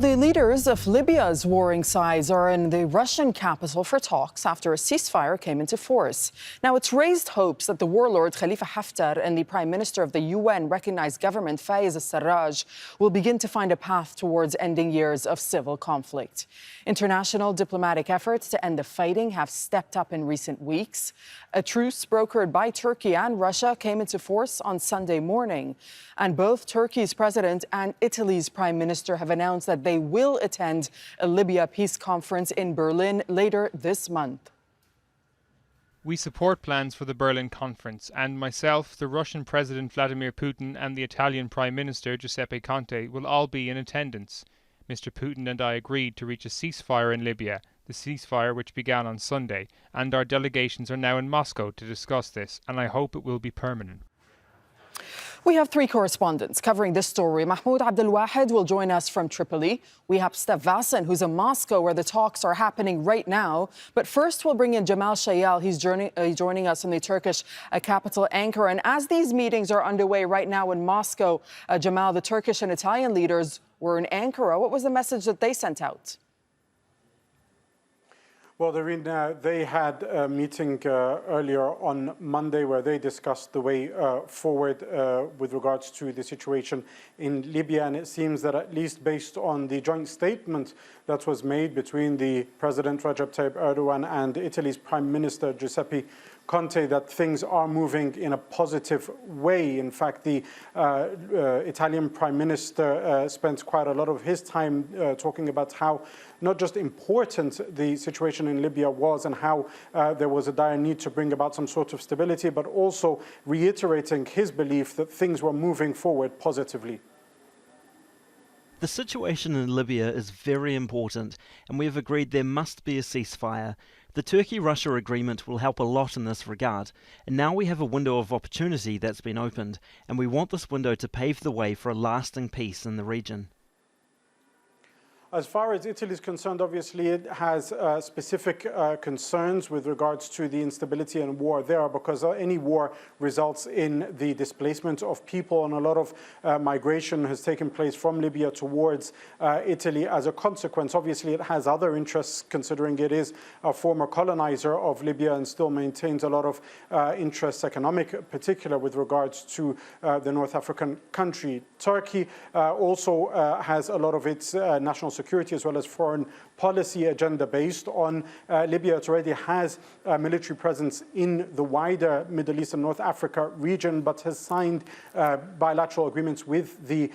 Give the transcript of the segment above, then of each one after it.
the leaders of Libya's warring sides are in the Russian capital for talks after a ceasefire came into force. Now, it's raised hopes that the warlord Khalifa Haftar and the Prime Minister of the UN-recognized government, Fayez al-Sarraj, will begin to find a path towards ending years of civil conflict. International diplomatic efforts to end the fighting have stepped up in recent weeks. A truce brokered by Turkey and Russia came into force on Sunday morning, and both Turkey's president and Italy's Prime Minister have announced that they will attend a Libya peace conference in Berlin later this month. We support plans for the Berlin conference, and myself, the Russian President Vladimir Putin and the Italian Prime Minister Giuseppe Conte will all be in attendance. Mr. Putin and I agreed to reach a ceasefire in Libya, the ceasefire which began on Sunday, and our delegations are now in Moscow to discuss this, and I hope it will be permanent. We have three correspondents covering this story. Mahmoud Abdelwahed will join us from Tripoli. We have Step Vaessen, who's in Moscow, where the talks are happening right now. But first, we'll bring in Jamal Elshayyal. He's joining us in the Turkish capital, Ankara. And as these meetings are underway right now in Moscow, Jamal, the Turkish and Italian leaders were in Ankara. What was the message that they sent out? Well, they had a meeting earlier on Monday where they discussed the way forward with regards to the situation in Libya. And it seems that, at least based on the joint statement that was made between the President Recep Tayyip Erdogan and Italy's Prime Minister Giuseppe Conte, that things are moving in a positive way. In fact, the Italian Prime Minister spent quite a lot of his time talking about how not just important the situation in Libya was and how there was a dire need to bring about some sort of stability, but also reiterating his belief that things were moving forward positively. The situation in Libya is very important, and we have agreed there must be a ceasefire. The Turkey-Russia agreement will help a lot in this regard, and now we have a window of opportunity that's been opened, and we want this window to pave the way for a lasting peace in the region. As far as Italy is concerned, obviously it has specific concerns with regards to the instability and war there, because any war results in the displacement of people, and a lot of migration has taken place from Libya towards Italy as a consequence. Obviously, it has other interests, considering it is a former colonizer of Libya and still maintains a lot of interests, economic particular, with regards to the North African country. Turkey also has a lot of its national security as well as foreign policy agenda based on Libya. It already has a military presence in the wider Middle East and North Africa region, but has signed bilateral agreements with the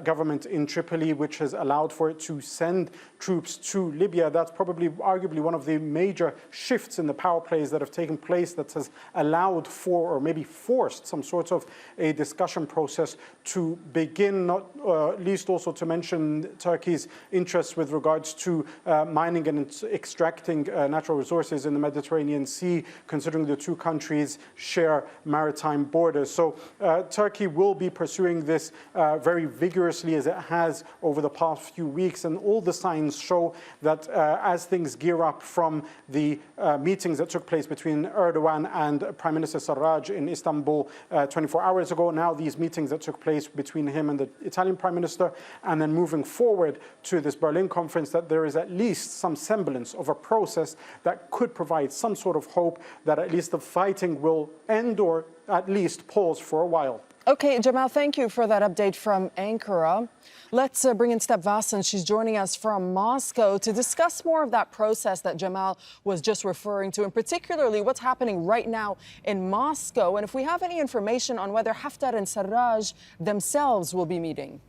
government in Tripoli, which has allowed for it to send troops to Libya. That's probably arguably one of the major shifts in the power plays that have taken place, that has allowed for, or maybe forced, some sort of a discussion process to begin, not least also to mention Turkey's interests with regards to mining and extracting natural resources in the Mediterranean Sea, considering the two countries share maritime borders. So Turkey will be pursuing this very vigorously, as it has over the past few weeks, and all the signs show that as things gear up from the meetings that took place between Erdogan and Prime Minister Sarraj in Istanbul 24 hours ago, now these meetings that took place between him and the Italian Prime Minister, and then moving forward to this Berlin conference, that there is at least some semblance of a process that could provide some sort of hope that at least the fighting will end, or at least pause for a while. Okay, Jamal, thank you for that update from Ankara. Let's bring in Step Vaessen. She's joining us from Moscow to discuss more of that process that Jamal was just referring to, and particularly what's happening right now in Moscow, and if we have any information on whether Haftar and Sarraj themselves will be meeting.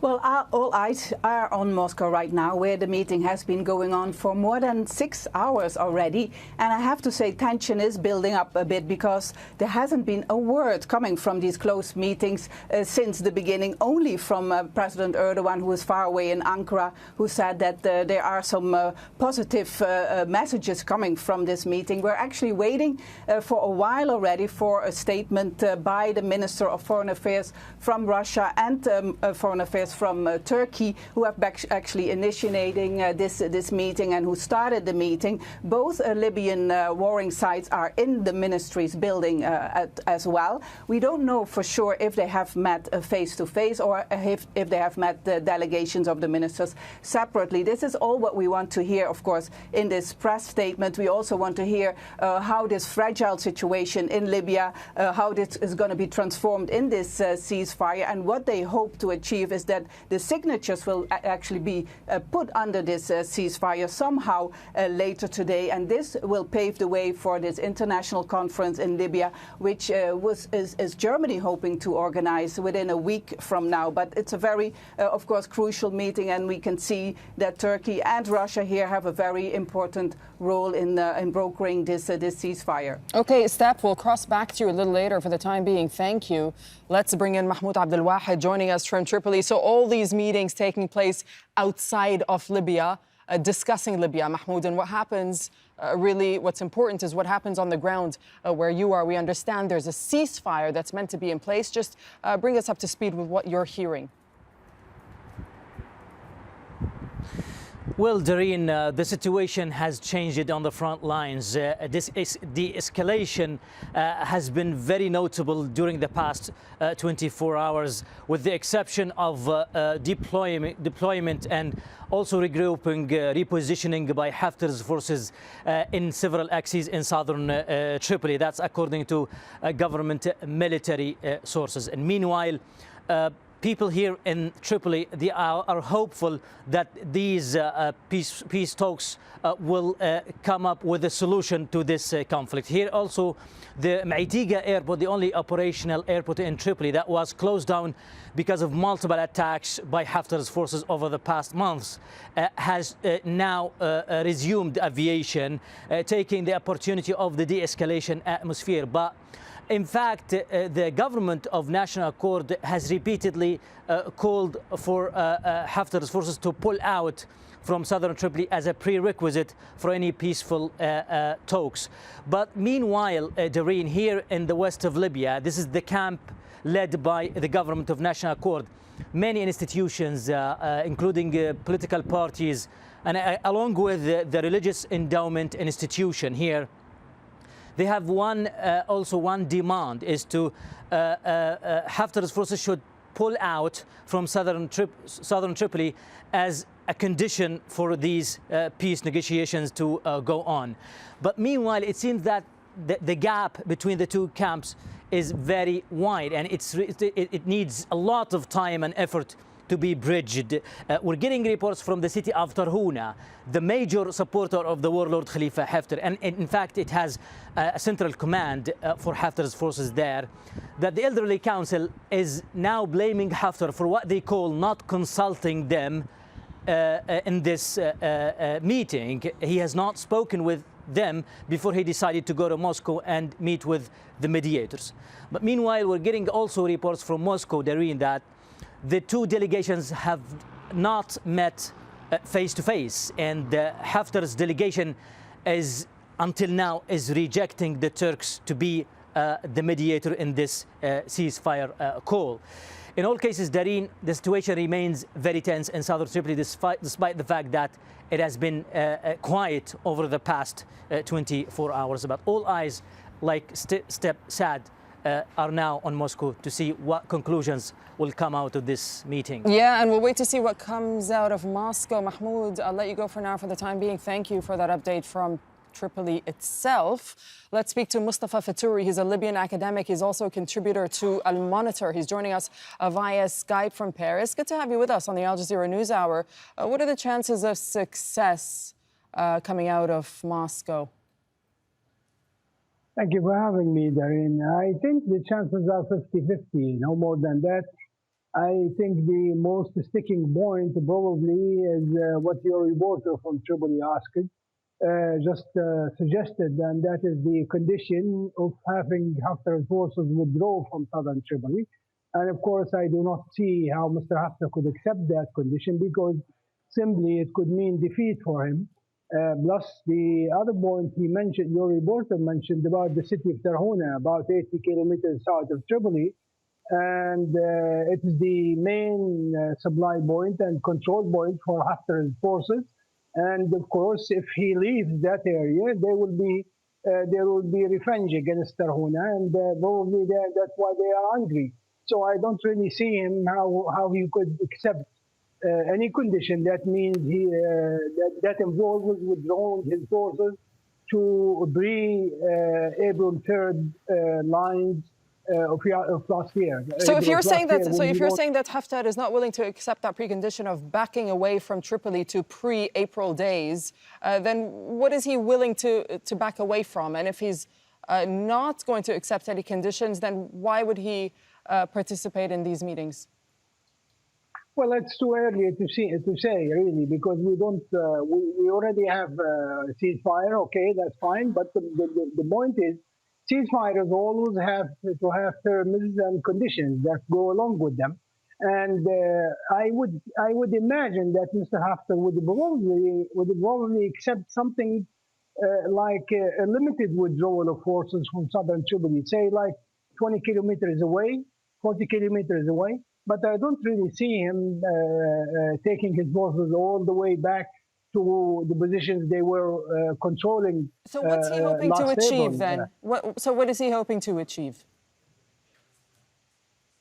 Well, all eyes are on Moscow right now, where the meeting has been going on for more than 6 hours already. And I have to say, tension is building up a bit, because there hasn't been a word coming from these close meetings since the beginning, only from President Erdogan, who is far away in Ankara, who said that there are some positive messages coming from this meeting. We're actually waiting for a while already for a statement by the Minister of Foreign Affairs from Russia and Foreign Affairs leaders from Turkey who have actually initiating this meeting and who started the meeting. Both Libyan warring sides are in the ministry's building as well. We don't know for sure if they have met face-to-face or if they have met the delegations of the ministers separately. This is all what we want to hear, of course, in this press statement. We also want to hear how this fragile situation in Libya, how this is going to be transformed in this ceasefire, and what they hope to achieve is that the signatures will actually be put under this ceasefire somehow later today, and this will pave the way for this international conference in Libya, which is Germany hoping to organize within a week from now. But it's a very, of course, crucial meeting, and we can see that Turkey and Russia here have a very important role in brokering this ceasefire. Okay, Step, we'll cross back to you a little later. For the time being, thank you. Let's bring in Mahmoud Abdelwahed joining us from Tripoli. So all these meetings taking place outside of Libya, discussing Libya, Mahmoud, and what happens, really what's important is what happens on the ground where you are. We understand there's a ceasefire that's meant to be in place. Just bring us up to speed with what you're hearing. Well, Doreen, the situation has changed on the front lines. The escalation has been very notable during the past 24 hours, with the exception of deployment and also regrouping, repositioning by Haftar's forces in several axes in southern Tripoli. That's according to government military sources. And meanwhile, people here in Tripoli, they are hopeful that these peace talks will come up with a solution to this conflict. Here also, the Maitiga airport, the only operational airport in Tripoli that was closed down because of multiple attacks by Haftar's forces over the past months, has now resumed aviation, taking the opportunity of the de-escalation atmosphere. But in fact, the government of National Accord has repeatedly called for Haftar's forces to pull out from southern Tripoli as a prerequisite for any peaceful talks. But meanwhile, Doreen, here in the west of Libya, this is the camp led by the government of National Accord. Many institutions, including political parties, and along with the religious endowment institution here, they have also one demand, is to Haftar's forces should pull out from southern Tripoli as a condition for these peace negotiations to go on. But meanwhile, it seems that the gap between the two camps is very wide, and it needs a lot of time and effort to be bridged. We're getting reports from the city of Tarhuna, the major supporter of the warlord Khalifa Haftar, and in fact it has a central command for Haftar's forces there, that the Elderly Council is now blaming Haftar for what they call not consulting them in this meeting. He has not spoken with them before he decided to go to Moscow and meet with the mediators. But meanwhile, we're getting also reports from Moscow, Doreen, that the two delegations have not met face-to-face, and Haftar's delegation until now is rejecting the Turks to be the mediator in this ceasefire call. In all cases, Doreen, the situation remains very tense in southern Tripoli, despite the fact that it has been quiet over the past 24 hours. But all eyes, like Step said, are now on Moscow to see what conclusions will come out of this meeting. Yeah, and we'll wait to see what comes out of Moscow. Mahmoud, I'll let you go for now for the time being. Thank you for that update from Tripoli itself. Let's speak to Mustafa Fitri. He's a Libyan academic. He's also a contributor to Al-Monitor. He's joining us via Skype from Paris. Good to have you with us on the Al Jazeera News Hour. What are the chances of success coming out of Moscow? Thank you for having me, Darren. I think the chances are 50-50, no more than that. I think the most sticking point probably is what your reporter from Tripoli asked, just suggested, and that is the condition of having Haftar forces withdraw from southern Tripoli. And of course, I do not see how Mr. Haftar could accept that condition, because simply it could mean defeat for him. Plus, the other point he mentioned, your reporter mentioned about the city of Tarhuna, about 80 kilometers south of Tripoli. and it is the main supply point and control point for Haftar's forces. And of course, if he leaves that area, there will be revenge against Tarhuna, and probably that's why they are angry. So I don't really see him how he could accept any condition that means that involves withdrawing his forces to pre-April 3rd lines of last year. So if you're saying that, Haftar is not willing to accept that precondition of backing away from Tripoli to pre-April days, then what is he willing to back away from? And if he's not going to accept any conditions, then why would he participate in these meetings? Well, it's too early to say really, because we don't. We already have ceasefire. Okay, that's fine. But the point is, ceasefires always have to have terms and conditions that go along with them. And I would imagine that Mr. Haftar would probably accept something like a limited withdrawal of forces from southern Tripoli, say like 20 kilometers away, 40 kilometers away. But I don't really see him taking his forces all the way back to the positions they were controlling. So what's he hoping to achieve then? What is he hoping to achieve?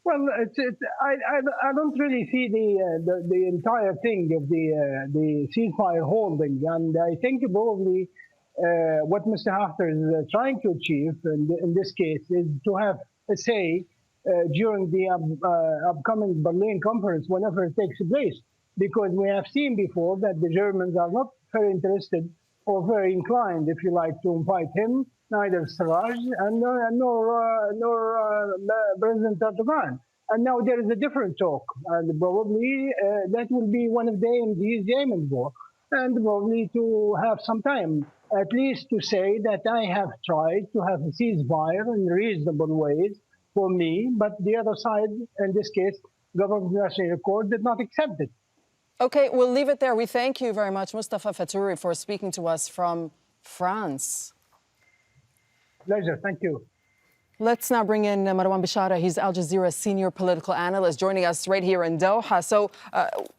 Well, I don't really see the entire thing of the ceasefire holding, and I think probably what Mr. Haftar is trying to achieve in this case is to have a say during the upcoming Berlin conference whenever it takes place, because we have seen before that the Germans are not very interested or very inclined, if you like, to invite him, neither al-Sarraj nor President Erdogan. And now there is a different talk, and probably that will be one of the aims he's aiming for, and probably to have some time, at least to say that I have tried to have a ceasefire in reasonable ways for me, but the other side, in this case, Government of the National Accord, did not accept it. Okay, we'll leave it there. We thank you very much, Mustafa Fitri, for speaking to us from France. Pleasure, thank you. Let's now bring in Marwan Bishara. He's Al Jazeera senior political analyst, joining us right here in Doha. So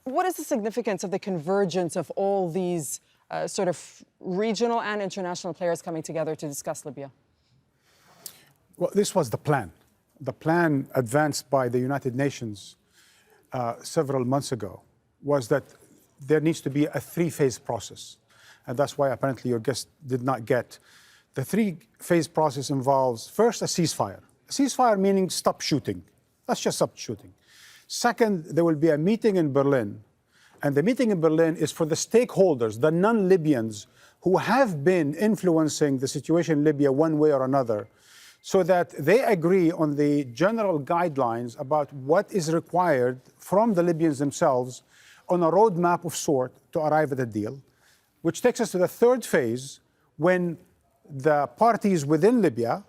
what is the significance of the convergence of all these sort of regional and international players coming together to discuss Libya? Well, this was the plan. The plan advanced by the United Nations several months ago was that there needs to be a three-phase process. And that's why apparently your guest did not get. The three-phase process involves first a ceasefire. A ceasefire meaning stop shooting. Let's just stop shooting. Second, there will be a meeting in Berlin. And the meeting in Berlin is for the stakeholders, the non-Libyans who have been influencing the situation in Libya one way or another, so that they agree on the general guidelines about what is required from the Libyans themselves on a roadmap of sort to arrive at a deal, which takes us to the third phase, when the parties within Libya,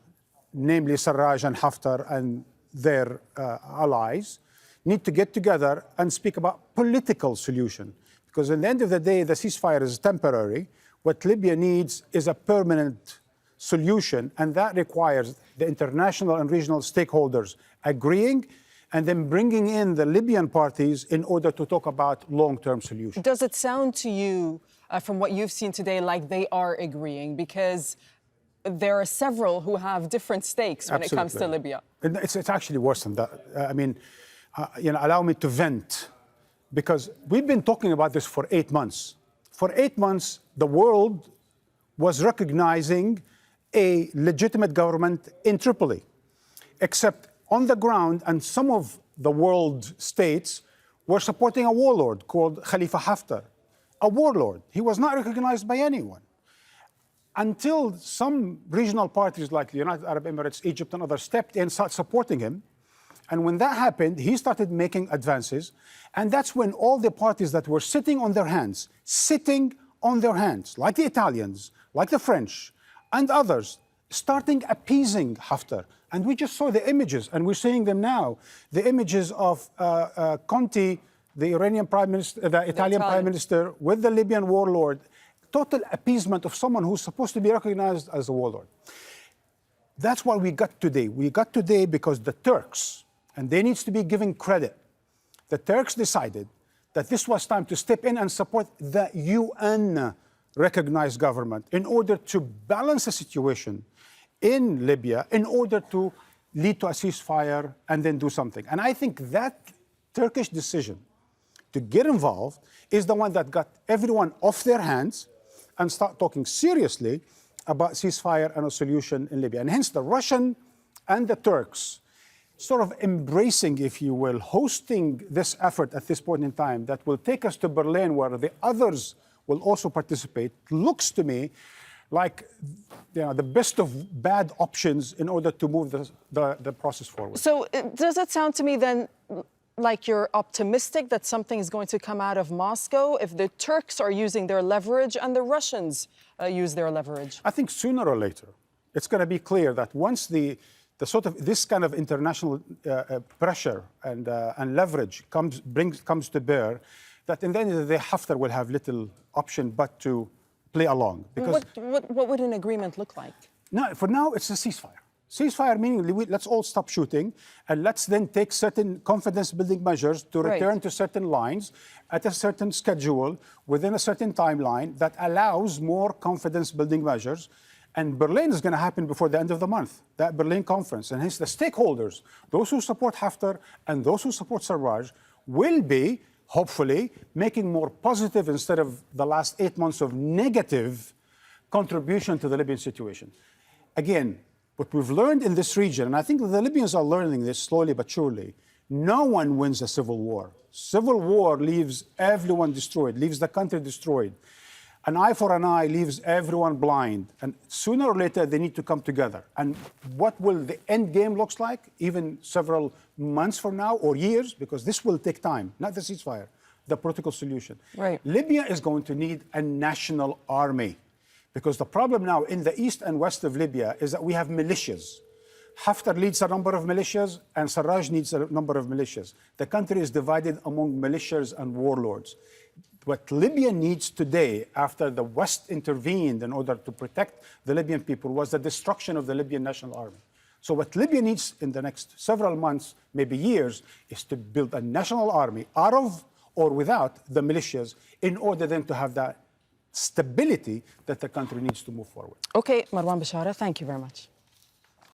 namely Sarraj and Haftar and their allies, need to get together and speak about political solution. Because at the end of the day, the ceasefire is temporary. What Libya needs is a permanent solution, and that requires the international and regional stakeholders agreeing and then bringing in the Libyan parties in order to talk about long-term solutions. Does it sound to you, from what you've seen today, like they are agreeing? Because there are several who have different stakes when it comes to Libya. It's actually worse than that. Allow me to vent, because we've been talking about this for 8 months. For 8 months, the world was recognizing a legitimate government in Tripoli, except on the ground, and some of the world states were supporting a warlord called Khalifa Haftar, a warlord. He was not recognized by anyone until some regional parties like the United Arab Emirates, Egypt, and others stepped in, started supporting him. And when that happened, he started making advances. And that's when all the parties that were sitting on their hands, like the Italians, like the French, and others, starting appeasing Haftar. And we just saw the images, and we're seeing them now. The images of Conte, the Iranian Prime Minister, the Italian Prime Minister, with the Libyan warlord. Total appeasement of someone who's supposed to be recognized as a warlord. That's what we got today. We got today because the Turks, and they need to be given credit. The Turks decided that this was time to step in and support the UN-recognized government in order to balance the situation in Libya, in order to lead to a ceasefire and then do something. And I think that Turkish decision to get involved is the one that got everyone off their hands and start talking seriously about ceasefire and a solution in Libya. And hence the Russian and the Turks sort of embracing, if you will, hosting this effort at this point in time that will take us to Berlin, where the others will also participate, looks to me like the best of bad options in order to move the process forward. So does it sound to me then like you're optimistic that something is going to come out of Moscow if the Turks are using their leverage and the Russians use their leverage? I think sooner or later, it's going to be clear that once this kind of international pressure and leverage comes to bear, that in the end of the day, Haftar will have little option but to play along. Because what would an agreement look like? No, for now, it's a ceasefire. Ceasefire meaning let's all stop shooting and let's then take certain confidence-building measures to return to certain lines at a certain schedule within a certain timeline that allows more confidence-building measures. And Berlin is going to happen before the end of the month, that Berlin conference. And hence the stakeholders, those who support Haftar and those who support Sarraj, will be, hopefully, making more positive instead of the last 8 months of negative contribution to the Libyan situation. Again, what we've learned in this region, and I think the Libyans are learning this slowly but surely, no one wins a civil war. Civil war leaves everyone destroyed, leaves the country destroyed. An eye for an eye leaves everyone blind. And sooner or later, they need to come together. And what will the end game looks like, even several months from now or years, because this will take time, not the ceasefire, the political solution. Right. Libya is going to need a national army. Because the problem now in the east and west of Libya is that we have militias. Haftar leads a number of militias and Sarraj needs a number of militias. The country is divided among militias and warlords. What Libya needs today, after the West intervened in order to protect the Libyan people, was the destruction of the Libyan National Army. So what Libya needs in the next several months, maybe years, is to build a national army out of or without the militias in order then to have that stability that the country needs to move forward. Okay, Marwan Bishara, thank you very much.